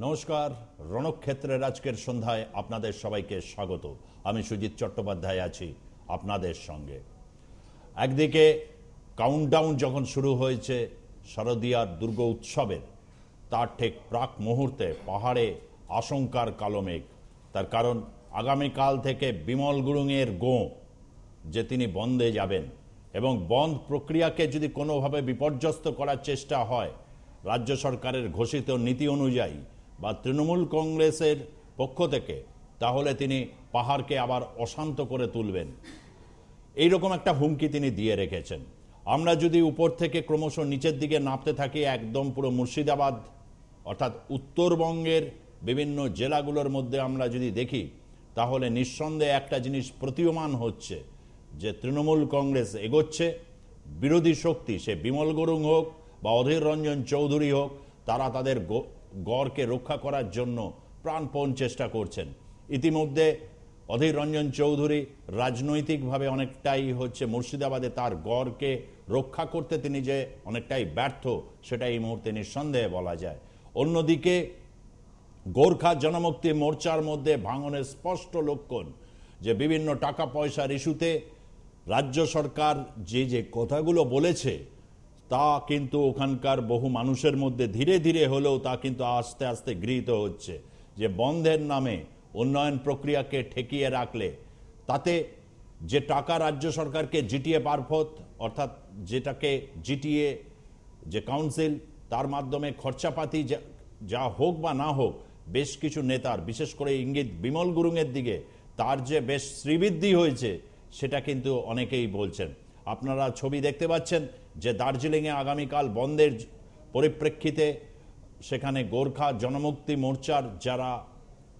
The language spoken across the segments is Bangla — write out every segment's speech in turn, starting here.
নমস্কার, রণক্ষেত্রের আজকের সন্ধ্যায় আপনাদের সবাইকে স্বাগত। আমি সুজিত চট্টোপাধ্যায় আছি আপনাদের সঙ্গে। একদিকে কাউন্টডাউন যখন শুরু হয়েছে শারদীয়ার দুর্গ উৎসবের, তার ঠিক প্রাক মুহূর্তে পাহাড়ে আশঙ্কার কালো মেঘ। তার কারণ আগামীকাল থেকে বিমল গুরুংয়ের গোঁ যে তিনি বন্ধে যাবেন, এবং বন্ধ প্রক্রিয়াকে যদি কোনোভাবে বিপর্যস্ত করার চেষ্টা হয় রাজ্য সরকারের ঘোষিত নীতি অনুযায়ী বা তৃণমূল কংগ্রেসের পক্ষ থেকে, তাহলে তিনি পাহাড়কে আবার অশান্ত করে তুলবেন। এইরকম একটা হুমকি তিনি দিয়ে রেখেছেন। আমরা যদি উপর থেকে ক্রমশ নিচের দিকে নামতে থাকি, একদম পুরো মুর্শিদাবাদ অর্থাৎ উত্তরবঙ্গের বিভিন্ন জেলাগুলোর মধ্যে আমরা যদি দেখি, তাহলে নিঃসন্দেহে একটা জিনিস প্রতীয়মান হচ্ছে যে তৃণমূল কংগ্রেস এগোচ্ছে। বিরোধী শক্তি, সে বিমল গুরুং হোক বা অধীর রঞ্জন চৌধুরী হোক, তারা তাদের গড়কে রক্ষা করার জন্য প্রাণপণ চেষ্টা করছেন। ইতিমধ্যে অধীর রঞ্জন চৌধুরী রাজনৈতিকভাবে অনেকটাই মুর্শিদাবাদে তার গড়কে রক্ষা করতে তিনি যে অনেকটাই ব্যর্থ, সেটা এই মুহূর্তে নিঃসন্দেহে বলা যায়। অন্যদিকে গোর্খা জনমুক্তি মোর্চার মধ্যে ভাঙনের স্পষ্ট লক্ষণ যে বিভিন্ন টাকা পয়সার ইস্যুতে রাজ্য সরকার যে যে কথাগুলো বলেছে, তা কিন্তু ওখানকার বহু মানুষের মধ্যে ধীরে ধীরে হলেও তা কিন্তু আস্তে আস্তে গৃহীত হচ্ছে যে বন্ধের নামে উন্নয়ন প্রক্রিয়াকে ঠেকিয়ে রাখলে তাতে যে টাকা রাজ্য সরকারকে জিটিএ মারফত, অর্থাৎ যেটাকে জিটিএ যে কাউন্সিল, তার মাধ্যমে খরচাপাতি যা হোক বা না হোক, বেশ কিছু নেতার, বিশেষ করে ইঙ্গিত বিমল গুরুংয়ের দিকে, তার যে বেশ শ্রীবৃদ্ধি হয়েছে সেটা কিন্তু অনেকেই বলছেন। আপনারা ছবি দেখতে পাচ্ছেন যে দার্জিলিংয়ে আগামীকাল বন্ধের পরিপ্রেক্ষিতে সেখানে গোর্খা জনমুক্তি মোর্চার যারা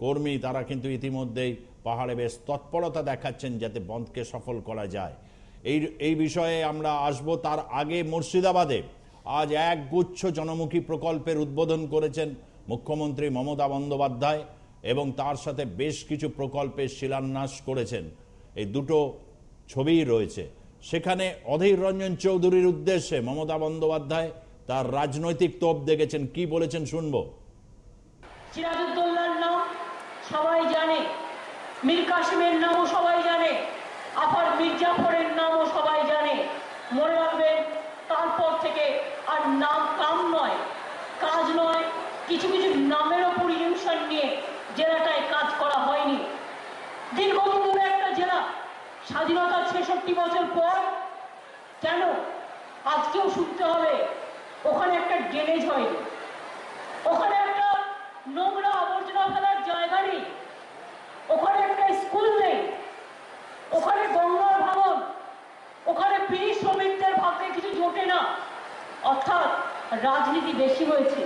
কর্মী, তারা কিন্তু ইতিমধ্যেই পাহাড়ে বেশ তৎপরতা দেখাচ্ছেন যাতে বন্ধকে সফল করা যায়। এই বিষয়ে আমরা আসব। তার আগে মুর্শিদাবাদে আজ একগুচ্ছ জনমুখী প্রকল্পের উদ্বোধন করেছেন মুখ্যমন্ত্রী মমতা বন্দ্যোপাধ্যায়, এবং তার সাথে বেশ কিছু প্রকল্পের শিলান্যাস করেছেন। এই দুটো ছবিই রয়েছে। সেখানে অধীর রঞ্জন চৌধুরীর উদ্দেশ্যে মমতা বন্দ্যোপাধ্যায় তার রাজনৈতিক তোপ দেখেছেন। কি বলেছেন শুনবো। সিরাজউদ্দৌলার নাম সবাই জানে, মীর কাসিমের নামও সবাই জানে, আফার মির্জাফরের নামও সবাই জানে। মনে রাখবেন, তারপর থেকে আর নাম কাম নয়, কাজ নয়, কিছু কিছু নামেরও পরিবেশন নিয়ে জেলাটায় কাজ করা হয়নি। দীর্ঘদিন ধরে একটা জেলা স্বাধীনতার ৬৬ বছর পর কেন আজকেও শুনতে হবে ওখানে একটা ড্রেনেজ হয়নি, ওখানে একটা নোংরা আবর্জনা ফেলার জায়গা নেই, ওখানে একটা স্কুল নেই, ওখানে গঙ্গার ভাঙন, ওখানে বিড়ি শ্রমিকদের ভাগ্যে কিছু জোটে না। অর্থাৎ রাজনীতি বেশি হয়েছে,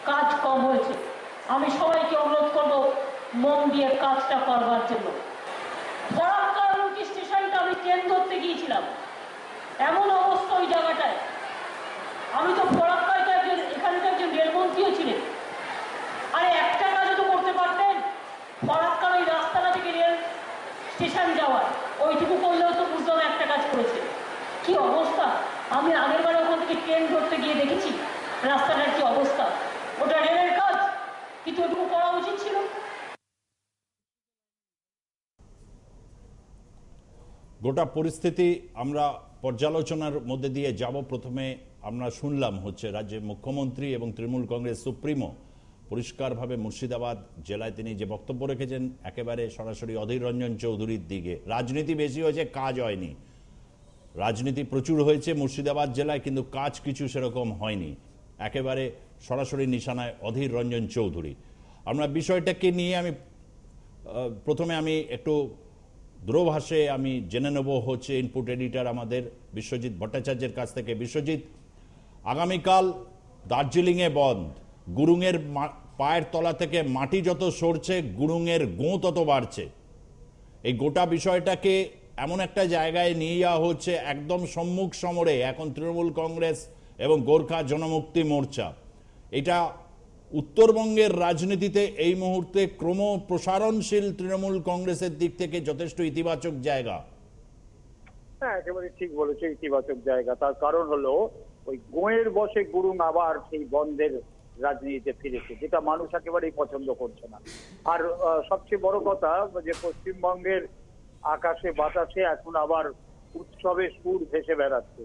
কাজ কম হয়েছে। আমি সবাইকে অনুরোধ করব মন দিয়ে কাজটা করবার জন্য। ফরাক্কার স্টেশনটা আমি ট্রেন ধরতে গিয়েছিলাম, এমন অবস্থা ওই জায়গাটায়। আমি তো ফরাক্কায় এখানকার একজন রেলমন্ত্রীও ছিলেন। আরে একটা কাজও তো করতে পারতেন, ফরাক্কার ওই রাস্তাটা থেকে রেল স্টেশন যাওয়ার, ওইটুকু করলেও তো বুঝলাম একটা কাজ করেছে। কি অবস্থা! আমি আগের বারে ওখান থেকে ট্রেন ধরতে গিয়ে দেখেছি রাস্তাটার কি অবস্থা। ওটা রেলের কাজ, কিন্তু ওটুকু করা উচিত ছিল। গোটা পরিস্থিতি আমরা পর্যালোচনার মধ্যে দিয়ে যাব। প্রথমে আমরা শুনলাম রাজ্যের মুখ্যমন্ত্রী এবং তৃণমূল কংগ্রেস সুপ্রিমো পরিষ্কারভাবে মুর্শিদাবাদ জেলায় তিনি যে বক্তব্য রেখেছেন, একেবারে সরাসরি অধীর রঞ্জন চৌধুরীর দিকে। রাজনীতি বেশি হয়েছে, কাজ হয়নি। রাজনীতি প্রচুর হয়েছে মুর্শিদাবাদ জেলায়, কিন্তু কাজ কিছু সেরকম হয়নি। একেবারে সরাসরি নিশানায় অধীর রঞ্জন চৌধুরী। আমরা বিষয়টাকে নিয়ে প্রথমে একটু দূরভাষে আমি জেনে নেব ইনপুট এডিটর আমাদের বিশ্বজিৎ ভট্টাচার্যের কাছ থেকে। বিশ্বজিৎ, আগামীকাল দার্জিলিংয়ে বন্ধ, গুরুংয়ের পায়ের তলা থেকে মাটি যত সরছে, গুরুংয়ের গোঁ তত বাড়ছে। এই গোটা বিষয়টাকে এমন একটা জায়গায় নিয়ে যাওয়া হচ্ছে, একদম সম্মুখ সমরে এখন তৃণমূল কংগ্রেস এবং গোর্খা জনমুক্তি মোর্চা। এটা উত্তরবঙ্গের রাজনীতিতে এই মুহূর্তে ক্রম প্রসারণশীল তৃণমূল কংগ্রেসের দিক থেকে যথেষ্ট ইতিবাচক জায়গা। হ্যাঁ, একেবারে ঠিক বলেছে, ইতিবাচক জায়গা। তার কারণ হলো ওই গোয়ের বসে গুরুং আবার সেই বন্ধের রাজনীতিতে ফিরেছে, যেটা মানুষ একেবারেই পছন্দ করছে না। আর সবচেয়ে বড় কথা যে পশ্চিমবঙ্গের আকাশে বাতাসে এখন আবার উৎসবের সুর ভেসে বেড়াচ্ছে।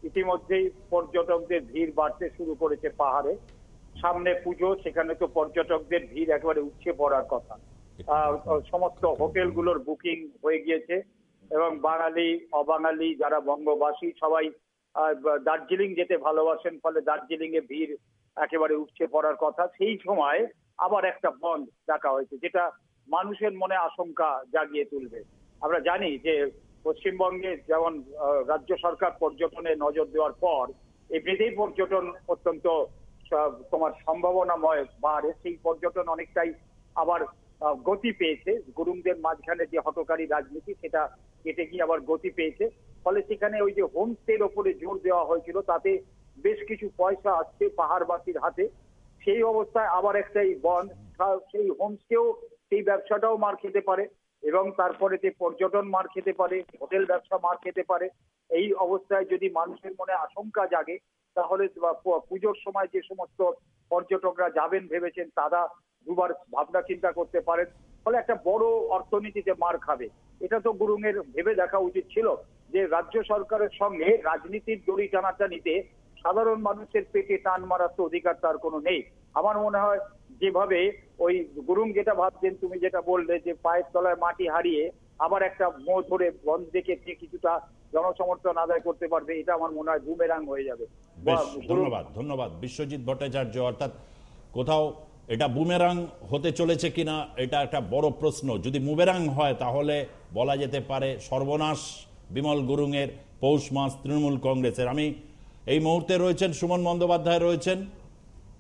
ইতিমধ্যেই পর্যটকদের ভিড় বাড়তে শুরু করেছে পাহাড়ে। সামনে পুজো, সেখানে তো পর্যটকদের ভিড় একেবারে উপচে পড়ার কথা। সমস্ত হোটেলগুলোর বুকিং হয়ে গিয়েছে এবং বাঙালি অবাঙালি যারা বঙ্গবাসী সবাই দার্জিলিং যেতে ভালোবাসেন, ফলে দার্জিলিং এ ভিড় একেবারে উপচে পড়ার কথা। সেই সময় আবার একটা বন্ধ ডাকা হয়েছে, যেটা মানুষের মনে আশঙ্কা জাগিয়ে তুলবে। আমরা জানি যে পশ্চিমবঙ্গে যেমন রাজ্য সরকার পর্যটনে নজর দেওয়ার পর এমনিতেই পর্যটন অত্যন্ত তোমার সম্ভাবনাময় বাড়ে, সেই পর্যটন অনেকটাই আবার গতি পেয়েছে। গুরুংদের মাঝখানে যে হঠকারী রাজনীতি সেটা কেটে গিয়ে আবার গতি পেয়েছে, ফলে সেখানে ওই যে হোমস্টের ওপরে জোর দেওয়া হয়েছিল তাতে বেশ কিছু পয়সা আসছে পাহাড়বাসীর হাতে। সেই অবস্থায় আবার একটাই বন্ধ, সেই হোমস্টেও সেই ব্যবসাটাও মার খেতে পারে এবং তারপরে যে পর্যটন মার খেতে পারে, হোটেল ব্যবসা মার খেতে পারে। এই অবস্থায় যদি মানুষের মনে আশঙ্কা জাগে তাহলে পুজোর সময় যে সমস্ত পর্যটকরা যাবেন ভেবেছেন তারা দুবার ভাবনা চিন্তা করতে পারেন, ফলে একটা বড় অর্থনীতিতে মার খাবে। এটা তো গুরুংয়ের ভেবে দেখা উচিত ছিল যে রাজ্য সরকারের সঙ্গে রাজনীতির দড়ি টানাটানিতে সাধারণ মানুষের পেটে টান মারার তো অধিকার তার কোনো নেই। আমার মনে হয় যেভাবে ওই গুরুং যেটা ভাবছেন, তুমি যেটা বললে যে পায়ের তলায় মাটি হারিয়ে আবার একটা মোড় ধরে বন্ধ দেখে কিছুটা জনসমর্থন আদায় করতে পারবে, এটা আমার মনে হয় বুমেরাং হয়ে যাবে। ধন্যবাদ বিশ্বজিৎ ভট্টাচার্য। অর্থাৎ কোথাও এটা বুমেরাং হতে চলেছে কিনা এটা একটা বড় প্রশ্ন। যদি বুমেরাং হয় তাহলে বলা যেতে পারে সর্বনাশ বিমল গুরুংয়ের, পৌষ মাস তৃণমূল কংগ্রেসের। আমি এই মুহূর্তে রয়েছেন সুমন বন্দ্যোপাধ্যায়, রয়েছেন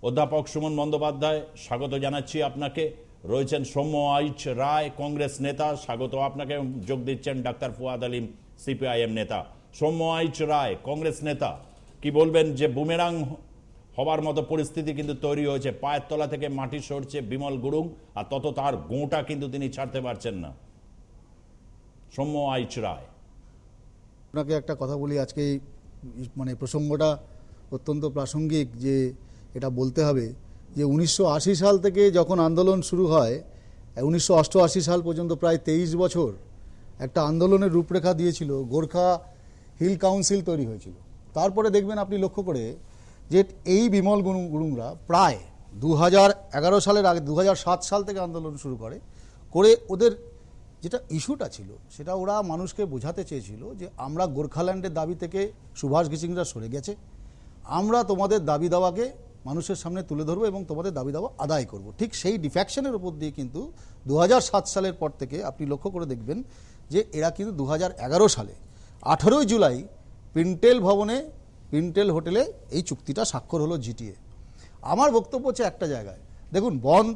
অধ্যাপক সুমন বন্দ্যোপাধ্যায়, স্বাগত জানাচ্ছি আপনাকে। রয়েছেন সৌম্য আইচ রায়, কংগ্রেস নেতা, স্বাগত আপনাকে। যোগ দিচ্ছেন ডাক্তার ফুয়াদ আলিম, সিপিআইএম নেতা। সৌম্য আইচ রায়, কংগ্রেস নেতা, কি বলবেন যে বুমেরাং হবার মতো পরিস্থিতি কিন্তু তৈরি হয়েছে, পায়ের তলা থেকে মাটি সরছে বিমল গুরুং, আর তত তার গোঁটা কিন্তু তিনি ছাড়তে পারছেন না। সৌম্য আইচ রায়, আপনাকে একটা কথা বলি, আজকে মানে প্রসঙ্গটা অত্যন্ত প্রাসঙ্গিক, যে এটা বলতে হবে যে 1980 সাল থেকে যখন আন্দোলন শুরু হয় 1988 সাল পর্যন্ত প্রায় 23 বছর একটা আন্দোলনের রূপরেখা দিয়েছিল, গোর্খা হিল কাউন্সিল তৈরি হয়েছিল। তারপরে দেখবেন আপনি লক্ষ্য করে যে এই বিমল গুরুংরা প্রায় 2011 সালের আগে 2007 সাল থেকে আন্দোলন শুরু করে ওদের যেটা ইস্যুটা ছিল সেটা ওরা মানুষকে বোঝাতে চেয়েছিল যে আমরা গোর্খাল্যান্ডের দাবি থেকে সুভাষ ঘিসিংরা সরে গেছে, আমরা তোমাদের দাবি দাওয়াকে মানুষের সামনে তুলে ধরবো এবং তোমাদের দাবি দাওয়া আদায় করব। ঠিক সেই ডিফ্যাকশনের উপর দিয়ে কিন্তু 2007 সালের পর থেকে আপনি লক্ষ্য করে দেখবেন যে এরা কিন্তু 2011 সালে 18 জুলাই পিন্টেল ভবনে, পিন্টেল হোটেলে এই চুক্তিটা স্বাক্ষর হলো জিটিএ। আমার বক্তব্য হচ্ছে একটা জায়গায় দেখুন, বন্ধ,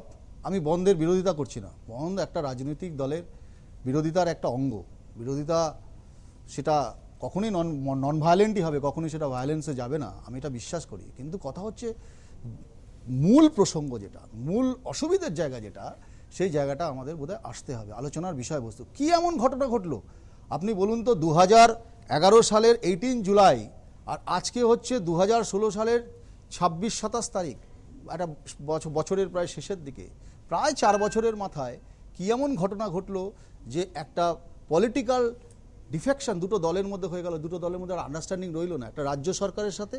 আমি বন্ধের বিরোধিতা করছি না, বন্ধ একটা রাজনৈতিক দলের বিরোধিতার একটা অঙ্গ। বিরোধিতা সেটা কখনোই নন ভায়োলেন্টই হবে, কখনোই সেটা ভায়োলেন্সে যাবে না, আমি এটা বিশ্বাস করি। কিন্তু কথা হচ্ছে মূল প্রসঙ্গ যেটা, মূল অসুবিধার জায়গা যেটা, সেই জায়গাটা আমাদের বোধহয় আসতে হবে, আলোচনার বিষয়বস্তু। কি এমন ঘটনা ঘটলো আপনি বলুন তো? 2011 সালের 18 জুলাই আর আজকে হচ্ছে 2016 সালের 26-27 তারিখ, একটা বছরের প্রায় শেষের দিকে, প্রায় 4 বছরের মাথায় কি এমন ঘটনা ঘটলো যে একটা পলিটিক্যাল ডিফেকশন দুটো দলের মধ্যে হয়ে গেল, দুটো দলের মধ্যে আন্ডারস্ট্যান্ডিং রইল না। একটা রাজ্য সরকারের সাথে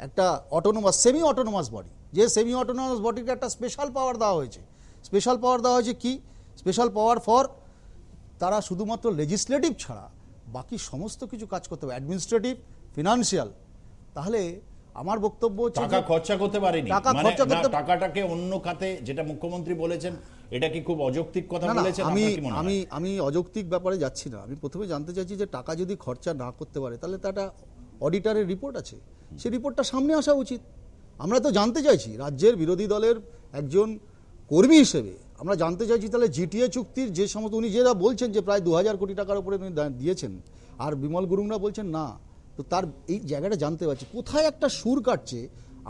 একটা অটোনোমাস, সেমি অটোনোমাস বডি, যে সেমি অটোনোমাস বডিকে একটা স্পেশাল পাওয়ার দেওয়া হয়েছে। স্পেশাল পাওয়ার দেওয়া হয়েছে কি? স্পেশাল পাওয়ার ফর তারা শুধুমাত্র লেজিসলেটিভ ছাড়া বাকি সমস্ত কিছু কাজ করতে হবে, অ্যাডমিনিস্ট্রেটিভ, ফিনান্সিয়াল। তাহলে আমার বক্তব্য হচ্ছে টাকা খরচা করতে পারেনি, মানে টাকাটাকে অন্য খাতে, যেটা মুখ্যমন্ত্রী বলেছেন, এটা কি খুব অযৌক্তিক কথা বলেছেন? আমি অযৌক্তিক ব্যাপারে যাচ্ছি না। আমি প্রথমে জানতে চাইছি যে টাকা যদি খরচা না করতে পারে তাহলে তাটা অডিটরের রিপোর্ট আছে, সেই রিপোর্টটা সামনে আসা উচিত। আমরা তো জানতে চাইছি রাজ্যের বিরোধী দলের একজন কর্মী হিসেবে, আমরা জানতে চাইছি তাহলে জিটিএ চুক্তির যে সমস্ত, উনি যেটা বলছেন যে প্রায় 2000 কোটি টাকার উপরে উনি দিয়েছেন, আর বিমল গুরুংরা বলছেন না, তো তার এই জায়গাটা জানতে পারছি কোথায় একটা সুর কাটছে।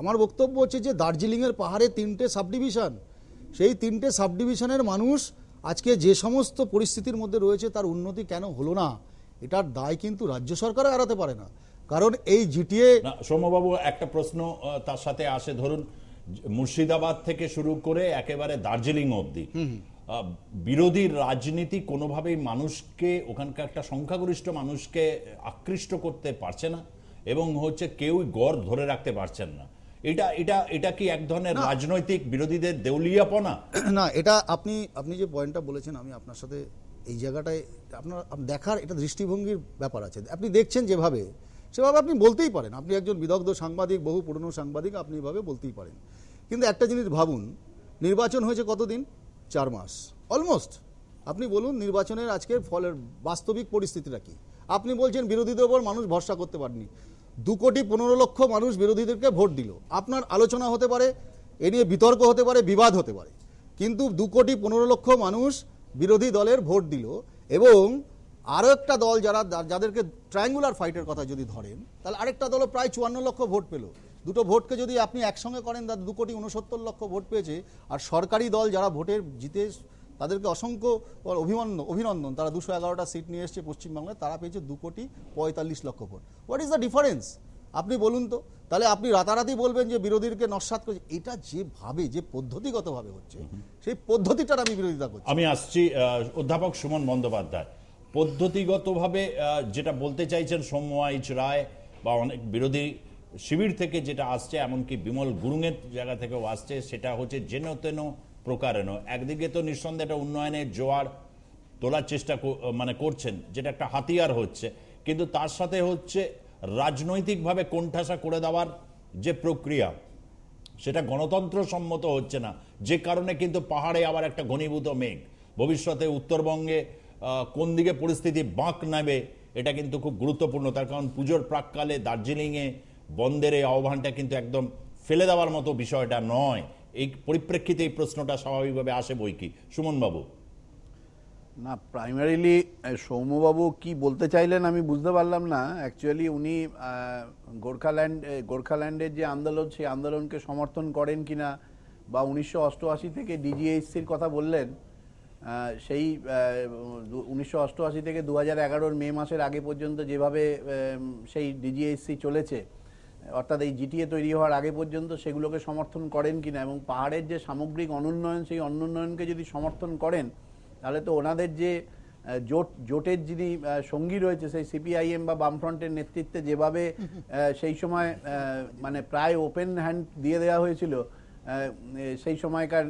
আমার বক্তব্য হচ্ছে যে দার্জিলিংয়ের পাহাড়ে 3টে সাব ডিভিশন, সেই 3টে সাব ডিভিশনের মানুষ আজকে যে সমস্ত পরিস্থিতির মধ্যে রয়েছে তার উন্নতি কেন হলো না, এটার দায় কিন্তু রাজ্য সরকার এড়াতে পারে না। কারণ এই জিটিএ, সৌম্যবাবু একটা প্রশ্ন তার সাথে আসে, ধরুন মুর্শিদাবাদ থেকে শুরু করে একেবারে দার্জিলিং অবধি বিরোধী রাজনীতি কোনোভাবেই মানুষকে, ওখানকার একটা সংখ্যাগরিষ্ঠ মানুষকে আকৃষ্ট করতে পারছে না, এবং হচ্ছে কেউই গড় ধরে রাখতে পারছেন না। এটা এটা এটা কি এক ধরনের রাজনৈতিক বিরোধীদের দেউলিয়াপনা? না, এটা আপনি যে পয়েন্টটা বলেছেন, আমি আপনার সাথে এই জায়গাটায় আপনার দেখার এটা দৃষ্টিভঙ্গির ব্যাপার আছে। আপনি দেখছেন যেভাবে, সেভাবে আপনি বলতেই পারেন। আপনি একজন বিদগ্ধ সাংবাদিক, বহু পুরনো সাংবাদিক, আপনি এভাবে বলতেই পারেন। কিন্তু একটা জিনিস ভাবুন, নির্বাচন হয়েছে কতদিন? 4 মাস অলমোস্ট। আপনি বলুন নির্বাচনের আজকের ফলের বাস্তবিক পরিস্থিতিটা কি? আপনি বলছেন বিরোধীদের ওপর মানুষ ভরসা করতে পারেনি। 2,15,00,000 মানুষ বিরোধীদেরকে ভোট দিল। আপনার আলোচনা হতে পারে, এ নিয়ে বিতর্ক হতে পারে, বিবাদ হতে পারে, কিন্তু 2,15,00,000 মানুষ বিরোধী দলের ভোট দিল। এবং আরও একটা দল যাদেরকে ট্রায়াঙ্গুলার ফাইটের কথা যদি ধরেন, তাহলে আরেকটা দলও প্রায় 54 লক্ষ ভোট পেল। দুটো ভোটকে যদি আপনি একসঙ্গে করেন, তাদের 2,69,00,000 ভোট পেয়েছে। আর সরকারি দল যারা ভোটের জিতে, তাদেরকে অসংখ্য অভিনন্দন, তারা 211টা সিট নিয়ে এসছে পশ্চিমবাংলায়, তারা পেয়েছে 2,45,00,000 vote. What is the difference? আপনি বলুন তো। তাহলে আপনি রাতারাতি বলবেন যে বিরোধীকে নস্যাৎ করছে। এটা যেভাবে, যে পদ্ধতিগতভাবে হচ্ছে, সেই পদ্ধতিটার আমি বিরোধিতা করছি। আমি আসছি অধ্যাপক সুমন বন্দ্যোপাধ্যায়। পদ্ধতিগতভাবে যেটা বলতে চাইছেন সৌম্য রায় বা অনেক বিরোধী শিবির থেকে যেটা আসছে, এমনকি বিমল গুরুংয়ের জায়গা থেকেও আসছে, সেটা হচ্ছে যেন তেন প্রকারেণ। একদিকে তো নিঃসন্দেহে একটা উন্নয়নের জোয়ার তোলার চেষ্টা করছেন, যেটা একটা হাতিয়ার হচ্ছে, কিন্তু তার সাথে হচ্ছে রাজনৈতিকভাবে কোণঠাসা করে দেওয়ার যে প্রক্রিয়া, সেটা গণতন্ত্র সম্মত হচ্ছে না, যে কারণে কিন্তু পাহাড়ে আবার একটা ঘনীভূত মেঘ। ভবিষ্যতে উত্তরবঙ্গে কোন দিকে পরিস্থিতি বাঁক নেবে, এটা কিন্তু খুব গুরুত্বপূর্ণ। তার কারণ পুজোর প্রাককালে দার্জিলিংয়ে বন্ধের এই আহ্বানটা কিন্তু একদম ফেলে দেওয়ার মতো বিষয়টা নয়। এই পরিপ্রেক্ষিতে এই প্রশ্নটা স্বাভাবিকভাবে আসে বই কি, সুমন বাবু? না, প্রাইমারিলি সৌম্যবাবু কি বলতে চাইলেন আমি বুঝতে পারলাম না। অ্যাকচুয়ালি উনি গোর্খাল্যান্ডের যে আন্দোলন, সেই আন্দোলনকে সমর্থন করেন কিনা, বা 1988 থেকে ডিজিএইচসির কথা বললেন, সেই 1988 থেকে 2011 মে মাসের আগে পর্যন্ত যেভাবে সেই ডিজিএইচসি চলেছে, অর্থাৎ এই জিটিএ তৈরি হওয়ার আগে পর্যন্ত, সেগুলোকে সমর্থন করেন কিনা, এবং পাহাড়ের যে সামগ্রিক অনুন্নয়ন, সেই অনুন্নয়নকে যদি সমর্থন করেন, তাহলে তো ওনাদের যে জোটের যিনি সঙ্গী রয়েছে, সেই সিপিআইএম বা বামফ্রন্টের নেতৃত্বে যেভাবে সেই সময় মানে প্রায় ওপেন হ্যান্ড দিয়ে দেওয়া হয়েছিল সেই সময়কার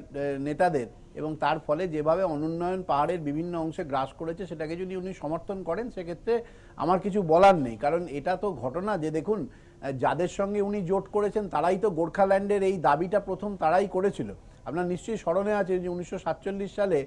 নেতাদের, এবং তার ফলে যেভাবে অনুন্নয়ন পাহাড়ের বিভিন্ন অংশে গ্রাস করেছে, সেটাকে যদি উনি সমর্থন করেন, সেক্ষেত্রে আমার কিছু বলার নেই। কারণ এটা তো ঘটনা যে, দেখুন, যাদের সঙ্গে উনি জোট করেছেন তারাই তো গোর্খাল্যান্ডের এই দাবিটা প্রথম তারাই করেছিল। আপনার নিশ্চয়ই স্মরণে আছে যে 1947 সালে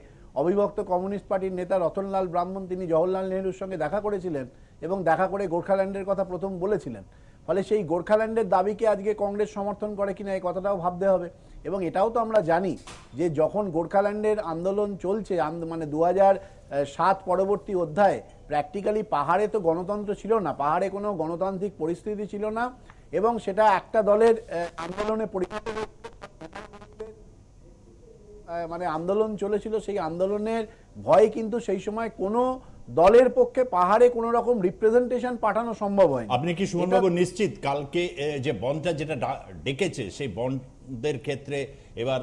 অবিভক্ত কমিউনিস্ট পার্টির নেতা রতনলাল ব্রাহ্মণ, তিনি জওহরলাল নেহরুর সঙ্গে দেখা করেছিলেন এবং দেখা করে গোর্খাল্যান্ডের কথা প্রথম বলেছিলেন। ফলে সেই গোর্খাল্যান্ডের দাবিকে আজকে কংগ্রেস সমর্থন করে কিনা, এই কথাটাও ভাবতে হবে। এবং এটাও তো আমরা জানি যে যখন গোর্খাল্যান্ডের আন্দোলন চলছে, মানে 2007 পরবর্তী অধ্যায়ে, প্র্যাকটিক্যালি পাহাড়ে তো গণতন্ত্র ছিল না, পাহাড়ে কোনো গণতান্ত্রিক পরিস্থিতি ছিল না, এবং সেটা একটা দলের আন্দোলনে পরিণত, মানে আন্দোলন চলেছিল। সেই আন্দোলনের ভয় কিন্তু সেই সময় কোনো দলের পক্ষে পাহাড়ে কোনো রকম রিপ্রেজেন্টেশন পাঠানো সম্ভব হয়। আপনি কি সুমনবাবু নিশ্চিত কালকে যে বনটা যেটা ডেকেছে, সেই বনদের ক্ষেত্রে এবার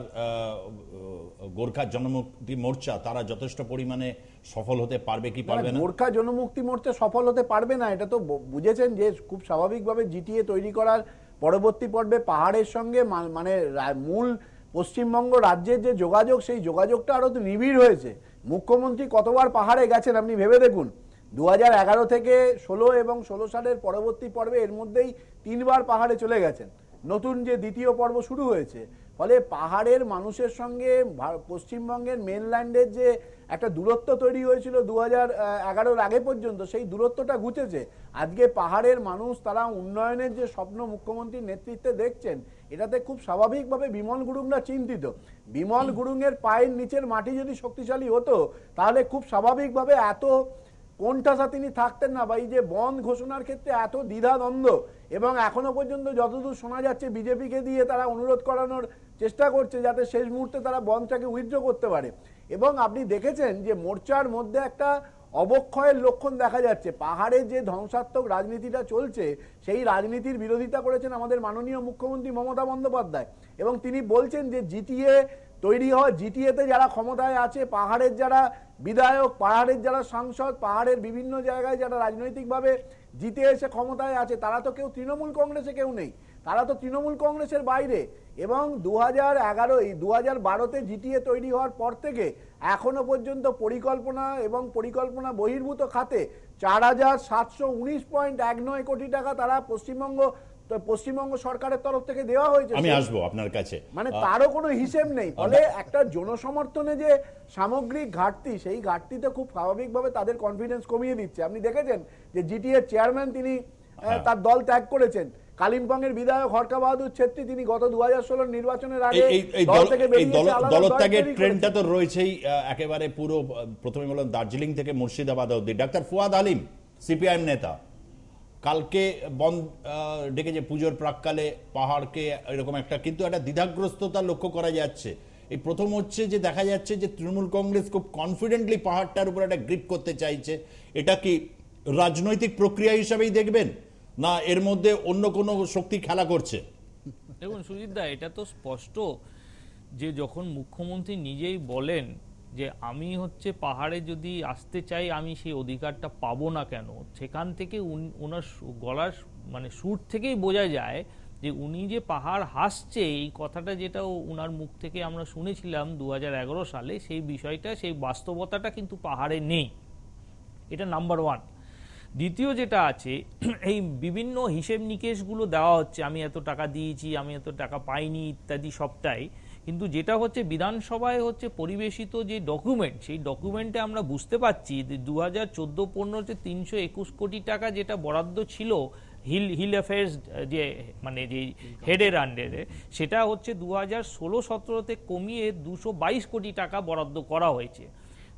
গোর্খা জনমুক্তি মোর্চা তারা যথেষ্ট পরিমাণে সফল হতে পারবে কি পারবে না? গোর্খা জনমুক্তি মোর্চা সফল হতে পারবে না, এটা তো বুঝেছেন যে খুব স্বাভাবিকভাবে জিটিএ তৈরি করার পরবর্তী পর্বে পাহাড়ের সঙ্গে মানে মূল পশ্চিমবঙ্গ রাজ্যের যে যোগাযোগ, সেই যোগাযোগটা আরো তো নিবিড় হয়েছে। মুখ্যমন্ত্রী কতবার পাহাড়ে গেছেন আপনি ভেবে দেখুন। 2011 থেকে 16 এবং 16 সালের পরবর্তী পর্বে এর মধ্যেই 3 বার পাহাড়ে চলে গেছেন। নতুন যে দ্বিতীয় পর্ব শুরু হয়েছে, ফলে পাহাড়ের মানুষের সঙ্গে পশ্চিমবঙ্গের মেনল্যান্ডের যে একটা দূরত্ব তৈরি হয়েছিল 2011 আগে পর্যন্ত, সেই দূরত্বটা ঘুচেছে। আজকে পাহাড়ের মানুষ তারা উন্নয়নের যে স্বপ্ন মুখ্যমন্ত্রীর নেতৃত্বে দেখছেন, এটাতে খুব স্বাভাবিকভাবে বিমল গুরুংরা চিন্তিত। বিমল গুরুংয়ের পায়ের নিচের মাটি যদি শক্তিশালী হতো, তাহলে খুব স্বাভাবিকভাবে এত কোণঠাসা তিনি থাকতেন না, বা এই যে বন্ধ ঘোষণার ক্ষেত্রে এত দ্বিধাদ্বন্দ্ব, এবং এখনো পর্যন্ত যতদূর শোনা যাচ্ছে বিজেপিকে দিয়ে তারা অনুরোধ করানোর চেষ্টা করছে যাতে শেষ মুহূর্তে তারা বন্ধটাকে উইথড্র করতে পারে। এবং আপনি দেখেছেন যে মোর্চার মধ্যে একটা অবক্ষয়ের লক্ষণ দেখা যাচ্ছে। পাহাড়ের যে ধ্বংসাত্মক রাজনীতিটা চলছে সেই রাজনীতির বিরোধিতা করেছেন আমাদের মাননীয় মুখ্যমন্ত্রী মমতা বন্দ্যোপাধ্যায়, এবং তিনি বলছেন যে জিটিএ তৈরি হয়, জিটিএতে যারা ক্ষমতায় আছে, পাহাড়ের যারা বিধায়ক, পাহাড়ের যারা সাংসদ, পাহাড়ের বিভিন্ন জায়গায় যারা রাজনৈতিকভাবে জিতে এসে ক্ষমতায় আছে, তারা তো কেউ তৃণমূল কংগ্রেসে কেউ নেই, তারা তো তৃণমূল কংগ্রেসের বাইরে। এবং 2012-তে জিটিএ তৈরি হওয়ার পর থেকে এখনো পর্যন্ত পরিকল্পনা এবং পরিকল্পনা বহির্ভূত খাতে 4719.19 কোটি টাকা তারা পশ্চিমবঙ্গ সরকারের তরফ থেকে দেওয়া হয়েছে। আমি আসবো আপনার কাছে, মানে তারও কোনো হিসেব নেই। ফলে একটা জনসমর্থনে যে সামগ্রিক ঘাটতি, সেই ঘাটতিতে খুব স্বাভাবিকভাবে তাদের কনফিডেন্স কমিয়ে দিচ্ছে। আপনি দেখেছেন যে জিটিএ চেয়ারম্যান তিনি তার দল ত্যাগ করেছেন। কালিম্পংয়ের বিধায়ক হরকা বাহাদুর ছেত্রী তিনি গত 2016 নির্বাচনের আগে দল থেকে বেরিয়ে দলত্যাগের ট্রেন্ডটা তো রয়েছেই একেবারে পুরো। প্রথমে বললাম দার্জিলিং থেকে মুর্শিদাবাদ অবধি। ডাক্তার ফুয়াদ আলিম, সিপিআইএম নেতা, কালকে বন্ধ ডেকেছে পুজোর প্রাককালে পাহাড়কে, এরকম একটা কিন্তু একটা দ্বিধাগ্রস্ততা লক্ষ্য করা যাচ্ছে। এই প্রথম হচ্ছে যে দেখা যাচ্ছে যে তৃণমূল কংগ্রেস খুব কনফিডেন্টলি পাহাড়টার উপর একটা গ্রিপ করতে চাইছে। এটা কি রাজনৈতিক প্রক্রিয়া হিসাবেই দেখবেন, না এর মধ্যে অন্য কোনো শক্তি খেলা করছে? দেখুন সুজিত দা, এটা তো স্পষ্ট যে যখন মুখ্যমন্ত্রী নিজেই বলেন যে আমি হচ্ছে পাহাড়ে যদি আসতে চাই আমি সেই অধিকারটা পাবো না কেন, সেখান থেকে ওনার গলার মানে সুর থেকেই বোঝা যায় যে উনি যে পাহাড় হাসছে এই কথাটা, যেটা ওনার মুখ থেকে আমরা শুনেছিলাম 2011 সালে, সেই বিষয়টা, সেই বাস্তবতাটা কিন্তু পাহাড়ে নেই। এটা নাম্বার ওয়ান। দ্বিতীয় যেটা আছে, এই বিভিন্ন হিসেব নিকেশগুলো দেওয়া হচ্ছে, আমি এত টাকা দিয়েছি, আমি এত টাকা পাইনি ইত্যাদি সবটাই, কিন্তু যেটা হচ্ছে বিধানসভায় হচ্ছে পরিবেশিত যে ডকুমেন্ট, সেই ডকুমেন্টে আমরা বুঝতে পারছি যে 2014-15 321 কোটি টাকা যেটা বরাদ্দ ছিল হিল অ্যাফেয়ার্স যে মানে যে হেডের আন্ডারে, সেটা হচ্ছে 2016-17-তে কমিয়ে 222 কোটি টাকা বরাদ্দ করা হয়েছে।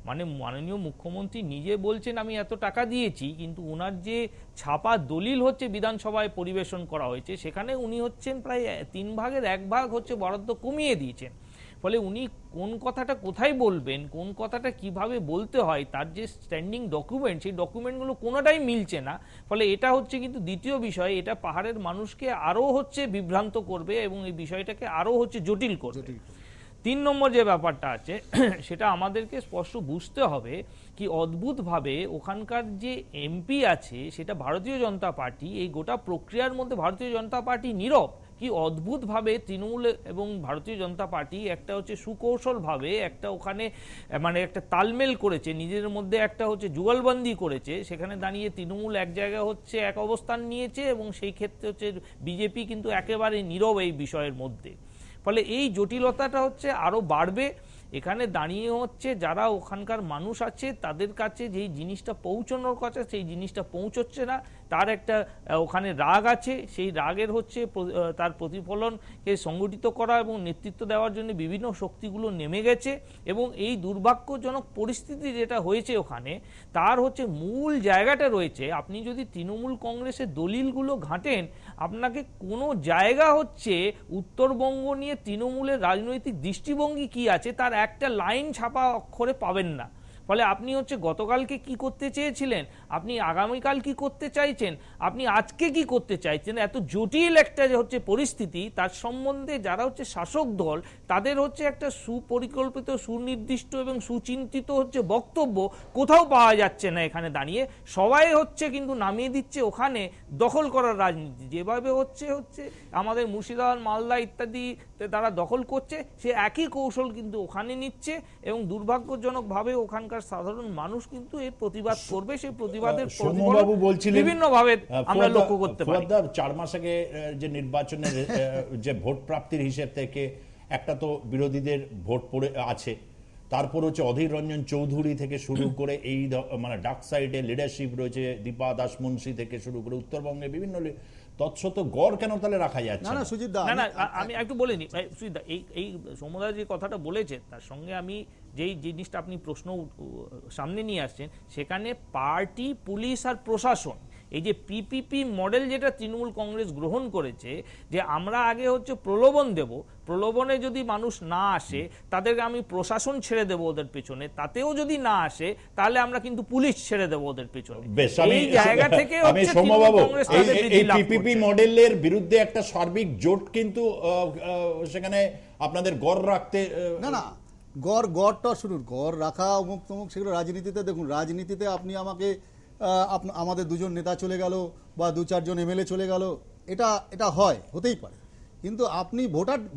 মানে মাননীয় মুখ্যমন্ত্রী নিজে বলছেন আমি এত টাকা দিয়েছি, কিন্তু ওনার যে ছাপা দলিল হচ্ছে বিধানসভায় পরিবেশন করা হয়েছে, সেখানে উনি হচ্ছেন প্রায় 3 ভাগের 1 ভাগ হচ্ছে বরাদ্দ কমিয়ে দিয়েছেন। ফলে উনি কোন কথাটা কোথায় বলবেন, কোন কথাটা কিভাবে বলতে হয়, তার যে স্ট্যান্ডিং ডকুমেন্ট, সেই ডকুমেন্টগুলো কোনোটাই মিলছে না। ফলে এটা হচ্ছে কিন্তু দ্বিতীয় বিষয়, এটা পাহাড়ের মানুষকে আরও হচ্ছে বিভ্রান্ত করবে এবং এই বিষয়টাকে আরও হচ্ছে জটিল করবে। 3 নম্বর যে ব্যাপারটা আছে সেটা আমাদেরকে স্পষ্ট বুঝতে হবে কি অদ্ভুতভাবে ওখানকার যে এমপি আছে সেটা ভারতীয় জনতা পার্টি, এই গোটা প্রক্রিয়ার মধ্যে ভারতীয় জনতা পার্টি নীরব। কি অদ্ভুতভাবে তৃণমূল এবং ভারতীয় জনতা পার্টি একটা হচ্ছে সুকৌশলভাবে একটা ওখানে মানে একটা তালমেল করেছে, নিজেদের মধ্যে একটা হচ্ছে যুগলবন্দি করেছে। সেখানে দাঁড়িয়ে তৃণমূল এক জায়গায় হচ্ছে এক অবস্থান নিয়েছে এবং সেই ক্ষেত্রে হচ্ছে বিজেপি কিন্তু একেবারে নীরব এই বিষয়ের মধ্যে। ফলে এই জটিলতাটা হচ্ছে আরও বাড়বে। এখানে দাঁড়িয়ে হচ্ছে যারা ওখানকার মানুষ আছে তাদের কাছে যেই জিনিসটা পৌঁছানোর কথা সেই জিনিসটা পৌঁছচ্ছে না, তার একটা ওখানে রাগ আছে, সেই রাগের হচ্ছে তার প্রতিফলনকে সংগঠিত করা এবং নেতৃত্ব দেওয়ার জন্য বিভিন্ন শক্তিগুলো নেমে গেছে। এবং এই দুর্ভাগ্যজনক পরিস্থিতি যেটা হয়েছে ওখানে, তার হচ্ছে মূল জায়গাটা রয়েছে, আপনি যদি তৃণমূল কংগ্রেসের দলিলগুলো ঘাঁটেন, আপনাকে কোনো জায়গা হচ্ছে উত্তরবঙ্গ নিয়ে তৃণমূলের রাজনৈতিক দৃষ্টিভঙ্গি কি আছে তার একটা লাইন ছাপা অক্ষরে পাবেন না। ফলে আপনি হচ্ছে গতকালকে কি করতে চেয়েছিলেন, আপনি আগামীকাল কি করতে চাইছেন, আপনি আজকে কি করতে চাইছেন, এত জটিল একটা যে হচ্ছে পরিস্থিতি, তার সম্বন্ধে যারা হচ্ছে শাসক দল তাদের হচ্ছে একটা সুপরিকল্পিত, সুনির্দিষ্ট এবং সুচিন্তিত হচ্ছে বক্তব্য কোথাও পাওয়া যাচ্ছে না। এখানে দাঁড়িয়ে সবাই হচ্ছে কিন্তু নামিয়ে দিচ্ছে ওখানে দখল করার রাজনীতি, যেভাবে হচ্ছে আমাদের মুর্শিদাবাদ, মালদা ইত্যাদি তারা দখল করছে, সে একই কৌশল কিন্তু ওখানে নিচ্ছে এবং দুর্ভাগ্যজনকভাবে ওখানকার সাধারণ মানুষ কিন্তু এর প্রতিবাদ করবে। সেই প্রতিবাদের সৌম্যবাবু বলছিলেন বিভিন্ন ভাবে আমরা লক্ষ্য করতে পারি। 4 মাস আগে যে নির্বাচনের যে ভোট প্রাপ্তির হিসেব থেকে একটা তো বিরোধীদের ভোট পড়ে আছে, তারপর হচ্ছে অধীর রঞ্জন চৌধুরী থেকে শুরু করে এই মানে ডাক সাইডে লিডারশিপ রয়েছে, দীপা দাস মুন্সি থেকে শুরু করে উত্তরবঙ্গে বিভিন্ন তৎসত গড় কেন তাহলে রাখা যাচ্ছে না? সুজিত দা, না আমি একটু বলিনি সুজিত দা, এই সমুদায় যে কথাটা বলেছে তার সঙ্গে আমি যেই জিনিসটা আপনি প্রশ্ন সামনে নিয়ে আসছেন, সেখানে পার্টি, পুলিশ আর প্রশাসন এই যে পিপিপি মডেল যেটা তৃণমূল কংগ্রেস গ্রহণ করেছে, যে আমরা আগে হচ্ছে প্রলোভন দেব, প্রলোভনে যদি মানুষ না আসে তাদেরকে আমি প্রশাসন ছেড়ে দেবো ওদের পেছনে, তাতেও যদি না আসে তাহলে আমরা কিন্তু পুলিশ ছেড়ে দেবো ওদের পেছনে। বেশ, এই জায়গা থেকে আমি হচ্ছে সৌম্যবাবু, তৃণমূল কংগ্রেস তাদের এই বৃদ্ধি লাভ পিপিপি করছে। মডেলের বিরুদ্ধে একটা সার্বিক জোট কিন্তু সেখানে আপনাদের গড় রাখতে না গড়টা শুনুন, গড় রাখা অমুক তমুক সেগুলো রাজনীতিতে, দেখুন রাজনীতিতে আপনি আমাকে আমাদের দুজন নেতা চলে গেল বা দু চারজন এমএলএ চলে গেল, এটা হতেই পারে, কিন্তু আপনি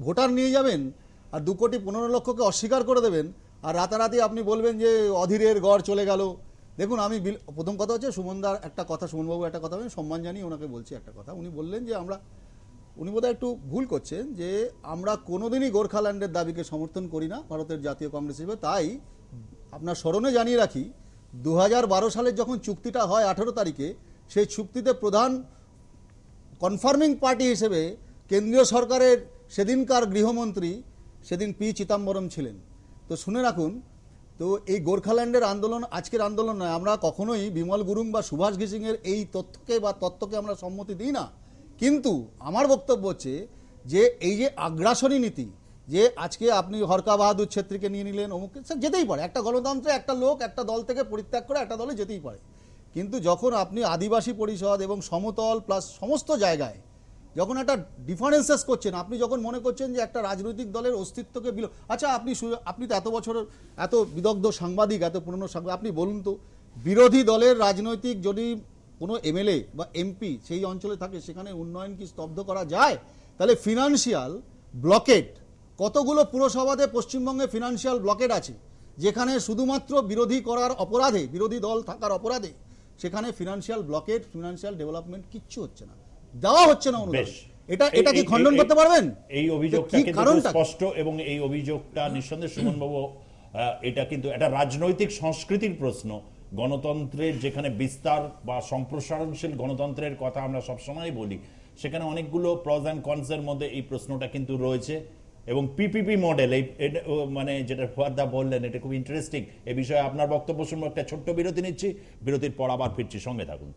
ভোটার নিয়ে যাবেন আর 2,15,00,000কে অস্বীকার করে দেবেন, আর রাতারাতি আপনি বলবেন যে অধীরের গড় চলে গেল। দেখুন, আমি প্রথম কথা হচ্ছে সুমনবাবু একটা কথা আমি সম্মান জানিয়ে ওনাকে বলছি একটা কথা। উনি বললেন যে উনি বোধহয় একটু ভুল করছেন, যে আমরা কোনোদিনই গোর্খাল্যান্ডের দাবিকে সমর্থন করি না ভারতের জাতীয় কংগ্রেস হিসেবে। তাই আপনার স্মরণে জানিয়ে রাখি, 2012 সালের যখন চুক্তিটা হয় 18 তারিখে, সেই চুক্তিতে প্রধান কনফার্মিং পার্টি হিসেবে কেন্দ্রীয় সরকারের সেদিনকার গৃহমন্ত্রী সেদিন পি চিদাম্বরম ছিলেন। তো শুনে রাখুন, তো এই গোর্খাল্যান্ডের আন্দোলন আজকের আন্দোলন নয়। আমরা কখনোই বিমল গুরুং বা সুভাষ ঘিসিংয়ের এই তত্ত্বকে আমরা সম্মতি দিই না, কিন্তু আমার বক্তব্য হচ্ছে যে এই যে আগ্রাসনী নীতি, যে আজকে আপনি হরকা বাহাদুর ছেত্রীকে নিয়ে নিলেন, অমুককে, যেতেই পারে, একটা গণতন্ত্রে একটা লোক একটা দল থেকে পরিত্যাগ করে একটা দলে যেতেই পারে, কিন্তু যখন আপনি আদিবাসী পরিষদ এবং সমতল প্লাস সমস্ত জায়গায় যখন একটা ডিফারেন্সেস করছেন, আপনি যখন মনে করছেন যে একটা রাজনৈতিক দলের অস্তিত্বকে আচ্ছা, আপনি তো এত বছর এত বিদগ্ধ সাংবাদিক, এত পুরনো সাংবাদিক, আপনি বলুন তো, বিরোধী দলের রাজনৈতিক যদি কোনো এমএলএ বা এমপি সেই অঞ্চলে থাকে, সেখানে উন্নয়ন কি স্তব্ধ করা যায়? তাহলে ফিনান্সিয়াল ব্লকেট, কতগুলো পুরসভাতে পশ্চিমবঙ্গে ফিনান্সিয়াল ব্লকেট আছে, যেখানে শুধুমাত্র বিরোধী করার অপরাধে, বিরোধী দল থাকার অপরাধে সেখানে ফিনান্সিয়াল ব্লকেট, ফিনান্সিয়াল ডেভেলপমেন্ট কিচ্ছু হচ্ছে না, দেওয়া হচ্ছে না অনুদান। এটা কি খণ্ডন করতে পারবেন? এই অভিযোগটা কিন্তু স্পষ্ট, এবং এই অভিযোগটা নিঃসন্দেহে সুমনবাবু, এটা কিন্তু একটা রাজনৈতিক সংস্কৃতির প্রশ্ন। গণতন্ত্রের যেখানে বিস্তার বা সম্প্রসারণশীল গণতন্ত্রের কথা আমরা সবসময় বলি, সেখানে অনেকগুলো প্রস অ্যান্ড কনসের মধ্যে এই প্রশ্নটা কিন্তু রয়েছে। এবং পিপিপি মডেল, এই মানে যেটা ফুয়াদ্দা বললেন, এটা খুব ইন্টারেস্টিং। এ বিষয়ে আপনার বক্তব্য শুনবো। একটা ছোট্ট বিরতি নিচ্ছি, বিরতির পর আবার ফিরছি, সঙ্গে থাকুন।